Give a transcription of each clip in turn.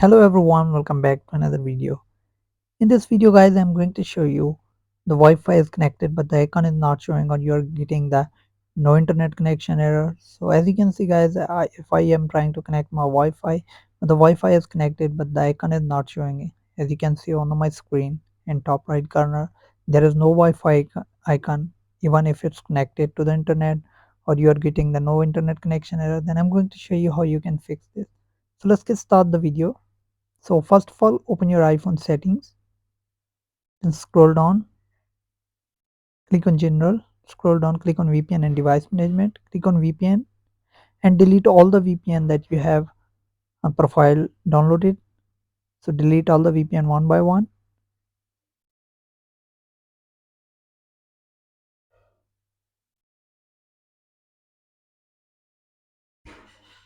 Hello everyone, welcome back to another video. In this video guys, I'm going to show you the Wi-Fi is connected but the icon is not showing or you're getting the no internet connection error. So as you can see guys, if I am trying to connect my Wi-Fi, the Wi-Fi is connected but the icon is not showing. As you can see on my screen in top right corner, there is no Wi-Fi icon even if it's connected to the internet or you are getting the no internet connection error. Then I'm going to show you how you can fix this. So let's get start the video. So first of all, open your iPhone settings, then scroll down, click on general, scroll down, click on VPN and device management, click on VPN and delete all the VPN that you have a profile downloaded. So delete all the VPN one by one.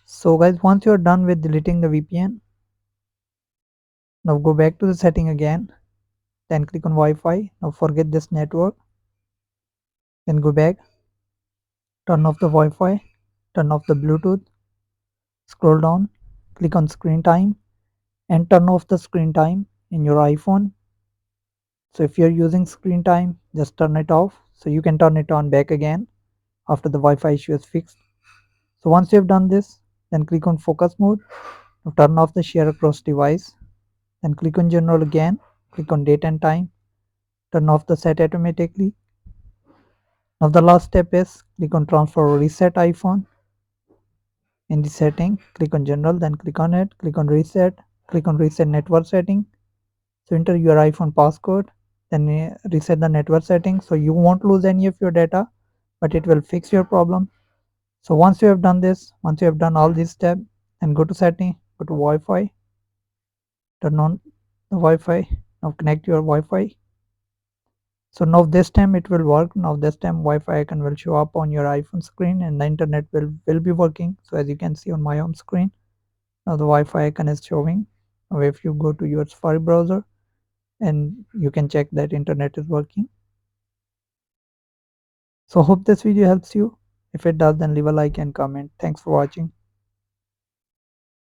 So guys, once you are done with deleting the VPN, now go back to the setting again, then click on Wi-Fi. Now forget this network, then go back, turn off the Wi-Fi, turn off the Bluetooth, scroll down, click on screen time and turn off the screen time in your iPhone. So if you're using screen time, just turn it off. So you can turn it on back again after the Wi-Fi issue is fixed. So once you have done this, then click on focus mode. Now turn off the share across device. Then click on general again. Click on date and time. Turn off the set automatically. Now the last step is click on transfer or reset iPhone. In the setting, click on general, then click on it. Click on reset network setting. So enter your iPhone passcode, then reset the network settings. So you won't lose any of your data, but it will fix your problem. So once you have done this, once you have done all these steps, then go to setting, go to Wi-Fi, turn on the Wi-Fi. Now connect your Wi-Fi. So now this time it will work. Now this time Wi-Fi icon will show up on your iPhone screen and the internet will be working. So as you can see on my home screen, now the Wi-Fi icon is showing. Now if you go to your Safari browser, and you can check that internet is working. So hope this video helps you. If it does, then leave a like and comment. Thanks for watching.